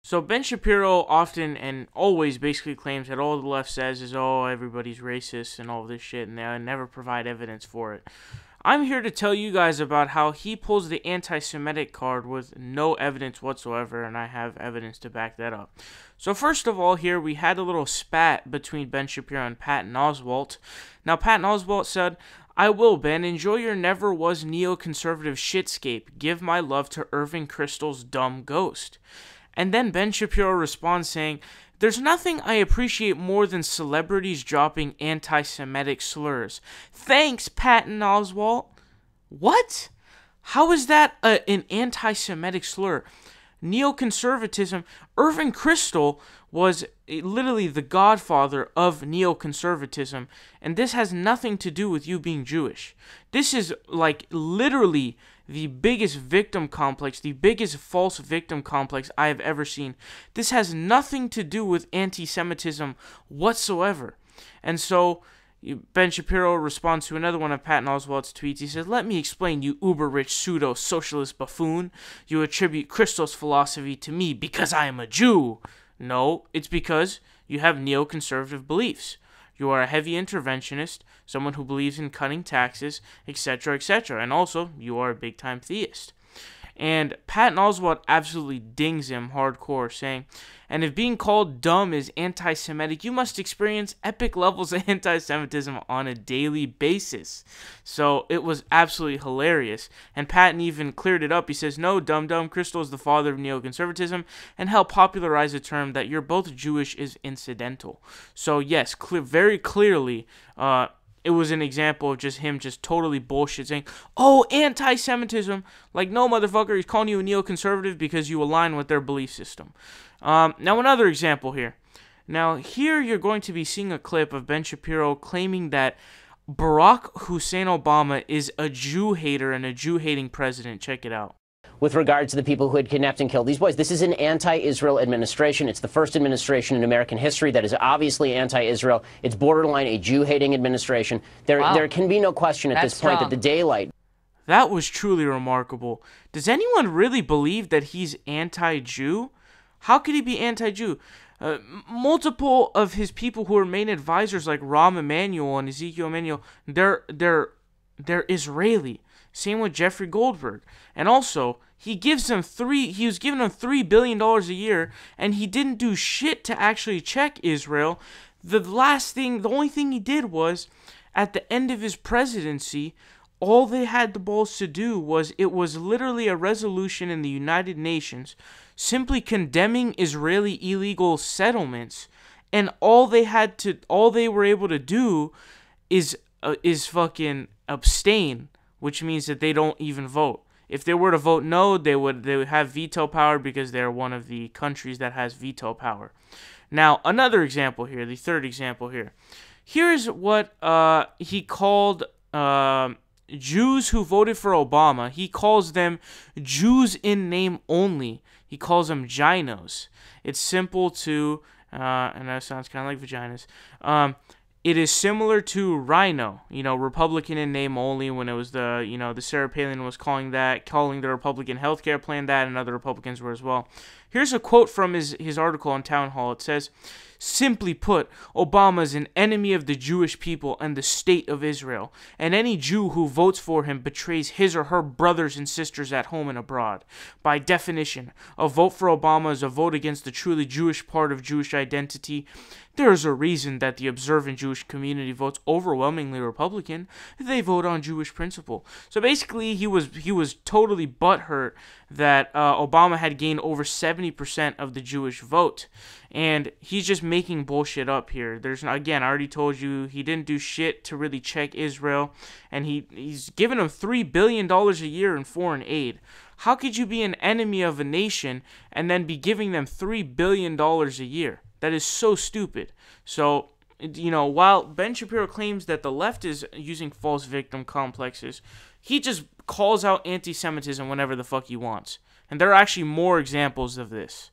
So Ben Shapiro often and always basically claims that all the left says is, oh, everybody's racist and all this shit, and they never provide evidence for it. I'm here to tell you guys about how he pulls the anti-Semitic card with no evidence whatsoever, and I have evidence to back that up. So first of all, here we had a little spat between Ben Shapiro and Patton Oswalt. Now, Patton Oswalt said, "I will, Ben. Enjoy your never-was neoconservative shitscape. Give my love to Irving Kristol's dumb ghost." And then Ben Shapiro responds saying, "There's nothing I appreciate more than celebrities dropping anti-Semitic slurs. Thanks, Patton Oswalt." What? How is that an anti-Semitic slur? Neoconservatism. Irving Kristol was literally the godfather of neoconservatism, and this has nothing to do with you being Jewish. This is like literally the biggest victim complex, the biggest false victim complex I have ever seen. This has nothing to do with anti-Semitism whatsoever. And so Ben Shapiro responds to another one of Patton Oswalt's tweets. He says, "Let me explain, you uber-rich pseudo-socialist buffoon. You attribute Kristol's philosophy to me because I am a Jew. No, it's because you have neoconservative beliefs. You are a heavy interventionist, someone who believes in cutting taxes, etc., etc. And also, you are a big-time theist." And Patton Oswalt absolutely dings him hardcore, saying, "And if being called dumb is anti-Semitic, you must experience epic levels of anti-Semitism on a daily basis." So it was absolutely hilarious. And Patton even cleared it up. He says, "No, dumb, Kristol is the father of neoconservatism, and helped popularize the term that you're both Jewish is incidental." So yes, very clearly, it was an example of just him just totally bullshit saying, "Oh, anti-Semitism." Like, no, motherfucker, he's calling you a neoconservative because you align with their belief system. Now, another example here. Now, here you're going to be seeing a clip of Ben Shapiro claiming that Barack Hussein Obama is a Jew hater and a Jew-hating president. Check it out. With regard to the people who had kidnapped and killed these boys, this is an anti-Israel administration. It's the first administration in American history that is obviously anti-Israel. It's borderline a Jew-hating administration. There can be no question at this point that the daylight... That was truly remarkable. Does anyone really believe that he's anti-Jew? How could he be anti-Jew? Multiple of his people who are main advisors, like Rahm Emanuel and Ezekiel Emanuel, they're Israeli. Same with Jeffrey Goldberg. And also, he was giving them $3 billion a year, and he didn't do shit to actually check Israel. The only thing he did was, at the end of his presidency, all they had the balls to do was, it was literally a resolution in the United Nations simply condemning Israeli illegal settlements, and all they were able to do is fucking abstain, which means that they don't even vote. If they were to vote no, they would have veto power because they're one of the countries that has veto power. Now, another example here, the third example here. Here's what he called Jews who voted for Obama. He calls them Jews in name only. He calls them ginos. It's simple to, and that sounds kind of like vaginas. It is similar to Rhino, Republican in name only, when it was the Sarah Palin was calling the Republican healthcare plan that, and other Republicans were as well. Here's a quote from his article on Town Hall. It says, "Simply put, Obama is an enemy of the Jewish people and the state of Israel, and any Jew who votes for him betrays his or her brothers and sisters at home and abroad. By definition, a vote for Obama is a vote against the truly Jewish part of Jewish identity. There is a reason that the observant Jewish community votes overwhelmingly Republican. They vote on Jewish principle." So basically, he was totally butthurt that Obama had gained over 70% of the Jewish vote. And he's just making bullshit up here. Again, I already told you, he didn't do shit to really check Israel. And he's giving them $3 billion a year in foreign aid. How could you be an enemy of a nation and then be giving them $3 billion a year? That is so stupid. So, while Ben Shapiro claims that the left is using false victim complexes, he just calls out anti-Semitism whenever the fuck he wants. And there are actually more examples of this.